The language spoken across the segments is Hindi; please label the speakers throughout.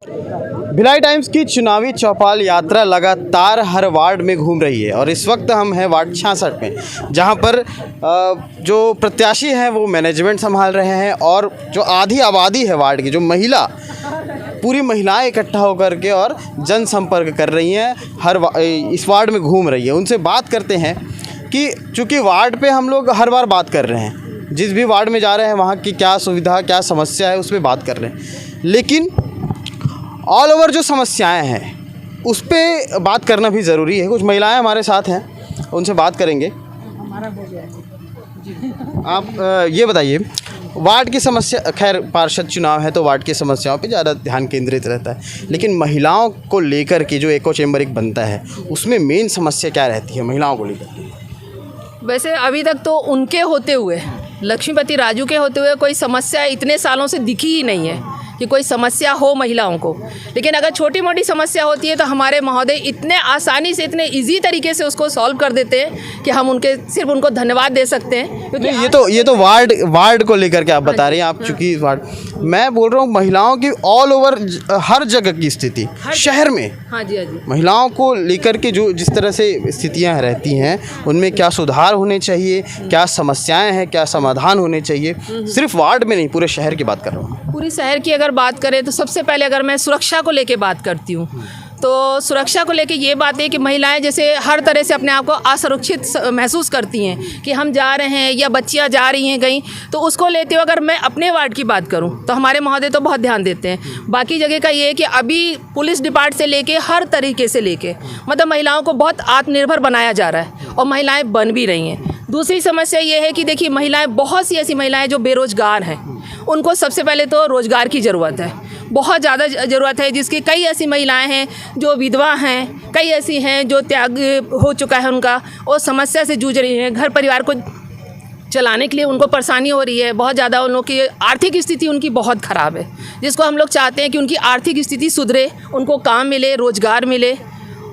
Speaker 1: भिलाई टाइम्स की चुनावी चौपाल यात्रा लगातार हर वार्ड में घूम रही है और इस वक्त हम हैं वार्ड 66 में, जहां पर जो प्रत्याशी हैं वो मैनेजमेंट संभाल रहे हैं और जो आधी आबादी है वार्ड की, जो पूरी महिलाएं इकट्ठा होकर के और जनसंपर्क कर रही हैं, इस वार्ड में घूम रही है। उनसे बात करते हैं कि चूँकि वार्ड पे हम लोग हर बार बात कर रहे हैं, जिस भी वार्ड में जा रहे हैं वहाँ की क्या सुविधा क्या समस्या है उस पर बात कर रहे हैं, लेकिन ऑल ओवर जो समस्याएं हैं उस पर बात करना भी ज़रूरी है। कुछ महिलाएं हमारे साथ हैं, उनसे बात करेंगे। आप ये बताइए, वार्ड की समस्या, खैर पार्षद चुनाव है तो वार्ड की समस्याओं पे ज़्यादा ध्यान केंद्रित रहता है, लेकिन महिलाओं को लेकर के जो एको चैम्बर एक बनता है उसमें मेन समस्या क्या रहती है महिलाओं को लेकर?
Speaker 2: वैसे अभी तक तो उनके होते हुए, लक्ष्मीपति राजू के होते हुए कोई समस्या इतने सालों से दिखी ही नहीं है कि कोई समस्या हो महिलाओं को। लेकिन अगर छोटी मोटी समस्या होती है तो हमारे महोदय इतने आसानी से, इतने इजी तरीके से उसको सॉल्व कर देते हैं कि हम सिर्फ उनको धन्यवाद दे सकते हैं। क्योंकि
Speaker 1: ये तो वार्ड को लेकर के आप बता रही हैं, आप चूँकि वार्ड, मैं बोल रहा हूँ महिलाओं की ऑल ओवर हर जगह की स्थिति शहर में।
Speaker 2: हाँ जी, हाँ जी।
Speaker 1: महिलाओं को लेकर के जो जिस तरह से स्थितियाँ रहती हैं उनमें क्या सुधार होने चाहिए, क्या समस्याएँ हैं, क्या समाधान होने चाहिए, सिर्फ वार्ड में नहीं पूरे शहर की बात कर रहा हूँ।
Speaker 2: पूरी शहर की अगर बात करें तो सबसे पहले अगर मैं सुरक्षा को लेके बात करती हूँ तो सुरक्षा को लेके ये बात है कि महिलाएं जैसे हर तरह से अपने आप को असुरक्षित महसूस करती हैं कि हम जा रहे हैं या बच्चियां जा रही हैं कहीं, तो उसको लेते हुए अगर मैं अपने वार्ड की बात करूं तो हमारे महोदय तो बहुत ध्यान देते हैं। बाकी जगह का ये है कि अभी पुलिस डिपार्टमेंट से लेके हर तरीके से लेके मतलब महिलाओं को बहुत आत्मनिर्भर बनाया जा रहा है और महिलाएँ बन भी रही हैं। दूसरी समस्या ये है कि देखिए महिलाएं, बहुत सी ऐसी महिलाएं जो बेरोजगार हैं, उनको सबसे पहले तो रोज़गार की ज़रूरत है, बहुत ज़्यादा ज़रूरत है। जिसकी कई ऐसी महिलाएं हैं जो विधवा हैं, कई ऐसी हैं जो त्याग हो चुका है उनका, और समस्या से जूझ रही हैं। घर परिवार को चलाने के लिए उनको परेशानी हो रही है बहुत ज़्यादा। उन लोग की आर्थिक स्थिति उनकी बहुत ख़राब है, जिसको हम लोग चाहते हैं कि उनकी आर्थिक स्थिति सुधरे, उनको काम मिले, रोज़गार मिले।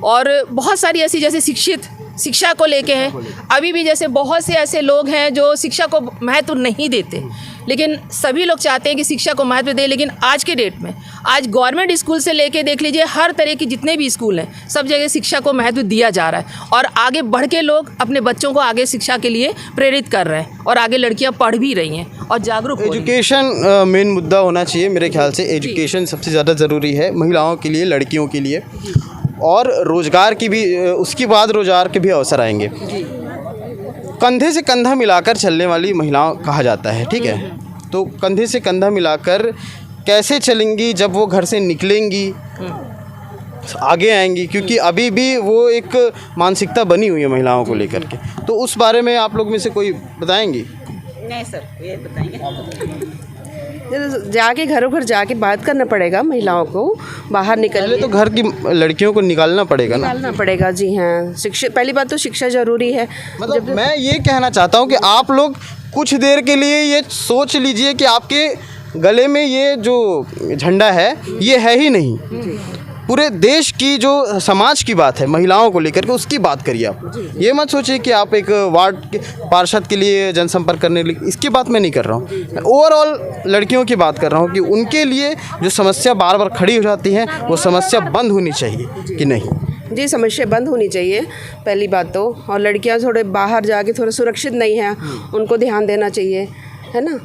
Speaker 2: और बहुत सारी ऐसी जैसे शिक्षा को लेके हैं, अभी भी जैसे बहुत से ऐसे लोग हैं जो शिक्षा को महत्व नहीं देते, लेकिन सभी लोग चाहते हैं कि शिक्षा को महत्व दें। लेकिन आज के डेट में, आज गवर्नमेंट स्कूल से लेके देख लीजिए, हर तरह की जितने भी स्कूल हैं सब जगह शिक्षा को महत्व दिया जा रहा है और आगे बढ़ के लोग अपने बच्चों को आगे शिक्षा के लिए प्रेरित कर रहे हैं और आगे लड़कियां पढ़ भी रही हैं और जागरूक हो रही हैं।
Speaker 1: एजुकेशन मेन मुद्दा होना चाहिए मेरे ख्याल से। एजुकेशन सबसे ज़्यादा ज़रूरी है महिलाओं के लिए, लड़कियों के लिए, और रोज़गार की भी, उसके बाद रोज़गार के भी अवसर आएंगे। कंधे से कंधा मिलाकर चलने वाली महिलाओं कहा जाता है, ठीक है, तो कंधे से कंधा मिलाकर कैसे चलेंगी जब वो घर से निकलेंगी, आगे आएंगी? क्योंकि अभी भी वो एक मानसिकता बनी हुई है महिलाओं को लेकर के, तो उस बारे में आप लोग में से कोई बताएंगी?
Speaker 3: नहीं सर, ये बताएंगे।
Speaker 4: जाके घरों घर जाके बात करना पड़ेगा महिलाओं को, बाहर
Speaker 1: पहले तो घर की लड़कियों को निकालना पड़ेगा ना।
Speaker 4: निकालना पड़ेगा, जी हाँ। शिक्षा, पहली बात तो शिक्षा ज़रूरी है।
Speaker 1: मतलब मैं ये कहना चाहता हूँ कि आप लोग कुछ देर के लिए ये सोच लीजिए कि आपके गले में ये जो झंडा है ये है ही नहीं। पूरे देश की जो समाज की बात है महिलाओं को लेकर के, उसकी बात करिए आप। ये मत सोचिए कि आप एक वार्ड के पार्षद के लिए जनसंपर्क करने लिए, इसकी बात मैं नहीं कर रहा हूँ। मैं ओवरऑल लड़कियों की बात कर रहा हूँ कि उनके लिए जो समस्या बार बार खड़ी हो जाती है वो समस्या बंद होनी चाहिए कि नहीं?
Speaker 4: जी, समस्या बंद होनी चाहिए पहली बात तो। और लड़कियां थोड़े बाहर जाके थोड़ा सुरक्षित नहीं हैं, उनको ध्यान देना चाहिए, है ना।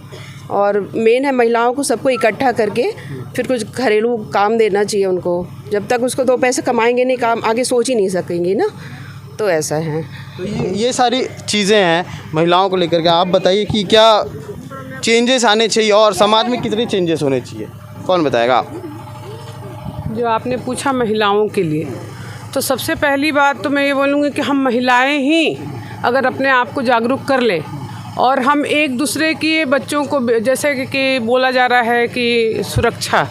Speaker 4: और मेन है महिलाओं को सबको इकट्ठा करके फिर कुछ घरेलू काम देना चाहिए उनको। जब तक उसको 2 पैसे कमाएंगे नहीं, काम आगे सोच ही नहीं सकेंगी ना, तो ऐसा है।
Speaker 1: तो ये सारी चीज़ें हैं महिलाओं को लेकर के। आप बताइए कि क्या चेंजेस आने चाहिए और समाज में कितने चेंजेस होने चाहिए, कौन बताएगा?
Speaker 3: जो आपने पूछा महिलाओं के लिए, तो सबसे पहली बात तो मैं ये बोलूँगी कि हम महिलाएं ही अगर अपने आप को जागरूक कर लें और हम एक दूसरे की बच्चों को, जैसे कि बोला जा रहा है कि सुरक्षा,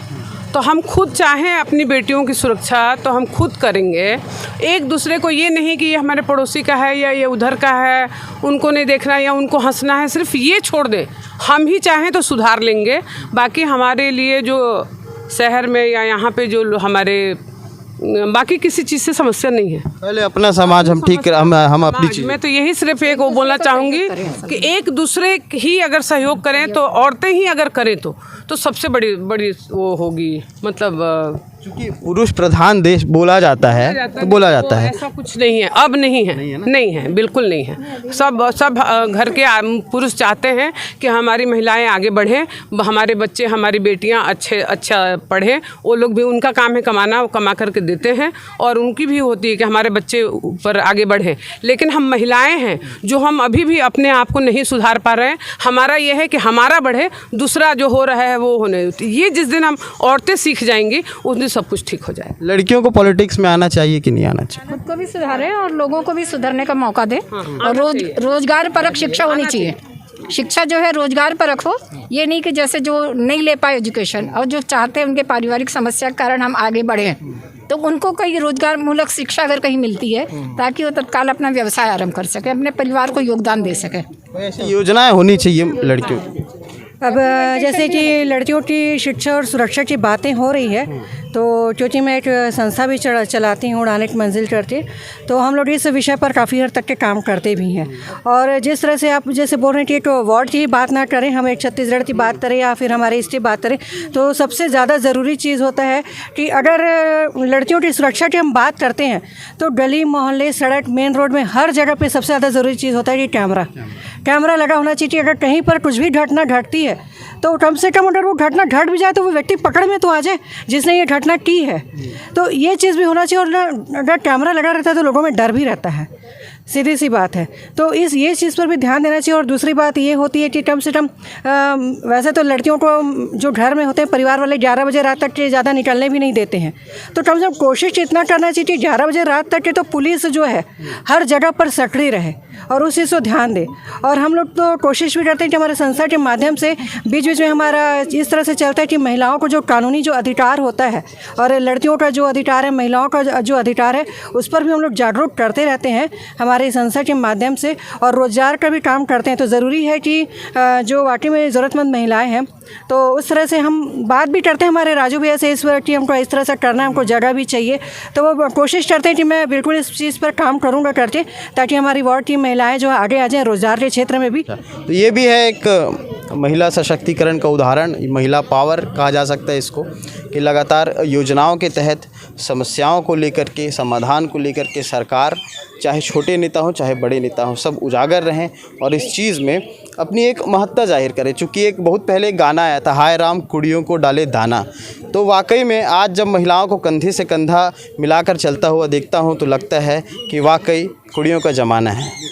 Speaker 3: तो हम खुद चाहें अपनी बेटियों की सुरक्षा तो हम खुद करेंगे। एक दूसरे को ये नहीं कि ये हमारे पड़ोसी का है या ये उधर का है, उनको नहीं देखना या उनको हंसना है, सिर्फ ये छोड़ दें। हम ही चाहें तो सुधार लेंगे। बाकी हमारे लिए जो शहर में या यहाँ पे जो हमारे बाकी किसी चीज़ से समस्या नहीं है।
Speaker 1: पहले अपना समाज हम ठीक, हम अपनी चीज़।
Speaker 3: मैं तो यही सिर्फ एक वो बोलना चाहूँगी कि एक दूसरे ही अगर सहयोग करें तो, औरतें ही अगर करें तो तो सबसे बड़ी बड़ी वो होगी, मतलब
Speaker 1: क्योंकि पुरुष प्रधान देश बोला जाता है तो बोला जाता है,
Speaker 3: ऐसा कुछ नहीं है, अब नहीं है, नहीं है, बिल्कुल नहीं है। सब घर के पुरुष चाहते हैं कि हमारी महिलाएं आगे बढ़ें, हमारे बच्चे, हमारी बेटियां अच्छा पढ़ें। वो लोग भी, उनका काम है कमाना, वो कमा करके देते हैं, और उनकी भी होती है कि हमारे बच्चे ऊपर आगे बढ़ें। लेकिन हम महिलाएं हैं जो हम अभी भी अपने आप को नहीं सुधार पा रहे हैं। हमारा ये है कि हमारा बढ़े, दूसरा जो हो रहा है वो होने, ये जिस दिन हम औरतें सीख जाएंगी उस दिन सब कुछ ठीक हो जाए।
Speaker 1: लड़कियों को पॉलिटिक्स में आना चाहिए कि नहीं आना चाहिए?
Speaker 5: खुद को भी सुधारें और लोगों को भी सुधरने का मौका दें, और रोजगार परक शिक्षा होनी चाहिए। शिक्षा जो है रोजगार परक हो, ये नहीं कि जैसे जो नहीं ले पाए एजुकेशन और जो चाहते हैं उनके पारिवारिक समस्या के कारण हम आगे बढ़ें, तो उनको कहीं रोजगार मूलक शिक्षा अगर कहीं मिलती है ताकि वो तत्काल अपना व्यवसाय आरंभ कर सके, अपने परिवार को योगदान दे सके।
Speaker 1: ऐसी योजनाएं होनी चाहिए लड़कियों की।
Speaker 6: अब जैसे कि लड़कियों की शिक्षा और सुरक्षा की बातें हो रही है, तो क्योंकि मैं एक संस्था भी चलाती हूँ, उड़ान एक मंजिल करके, तो हम लोग इस विषय पर काफ़ी हद तक के काम करते भी हैं। और जिस तरह से आप जैसे बोल रहे हैं कि एक वार्ड की बात ना करें, हम एक छत्तीसगढ़ की बात करें या फिर हमारे इसकी बात करें, तो सबसे ज़्यादा ज़रूरी चीज़ होता है कि अगर लड़कियों की सुरक्षा की हम बात करते हैं तो गली मोहल्ले, सड़क, मेन रोड में हर जगह पर सबसे ज़्यादा ज़रूरी चीज़ होता है कि कैमरा लगा होना चाहिए। अगर कहीं पर कुछ भी घटना घटती है तो कम से कम अगर वो घटना घट भी जाए तो वो व्यक्ति पकड़ में तो आ जाए जिसने ये घटना की है। तो ये चीज़ भी होना चाहिए। और अगर कैमरा लगा रहता है तो लोगों में डर भी रहता है, सीधी सी बात है। तो ये चीज़ पर भी ध्यान देना चाहिए। और दूसरी बात ये होती है कि कम से कम वैसे तो लड़कियों को जो घर में होते हैं परिवार वाले 11 बजे रात तक के ज़्यादा निकलने भी नहीं देते हैं, तो कम से कम कोशिश इतना करना चाहिए कि 11 बजे रात तक के तो पुलिस जो है हर जगह पर सक्रिय रहे और उस चीज़ को ध्यान दे। और हम लोग तो कोशिश भी करते हैं कि हमारे संस्था के माध्यम से बीच बीच में हमारा इस तरह से चलता है कि महिलाओं को जो कानूनी जो अधिकार होता है और लड़कियों का जो अधिकार है, महिलाओं का जो अधिकार है, उस पर भी हम लोग जागरूक करते रहते हैं हमारे संस्था के माध्यम से। और रोजगार का भी काम करते हैं। तो ज़रूरी है कि जो वाकई में ज़रूरतमंद महिलाएं हैं, तो उस तरह से हम बात भी करते हैं हमारे राजू भैया से इस वक्त कि हमको इस तरह से करना है, हमको जगह भी चाहिए। तो वो कोशिश करते हैं कि मैं बिल्कुल इस चीज़ पर काम करूँगा करके, ताकि हमारी वार्ड की महिलाएं जो आगे आ जाएं रोजगार के क्षेत्र में भी।
Speaker 1: तो ये भी है एक महिला सशक्तिकरण का उदाहरण, महिला पावर कहा जा सकता है इसको, कि लगातार योजनाओं के तहत समस्याओं को लेकर के, समाधान को लेकर के सरकार, चाहे छोटे नेता हों चाहे बड़े नेता हों, सब उजागर रहें और इस चीज़ में अपनी एक महत्ता जाहिर करें। चूँकि एक बहुत पहले गाना आया था, हाय राम कुड़ियों को डाले दाना, तो वाकई में आज जब महिलाओं को कंधे से कंधा मिलाकर चलता हुआ देखता हूँ तो लगता है कि वाकई कुड़ियों का ज़माना है।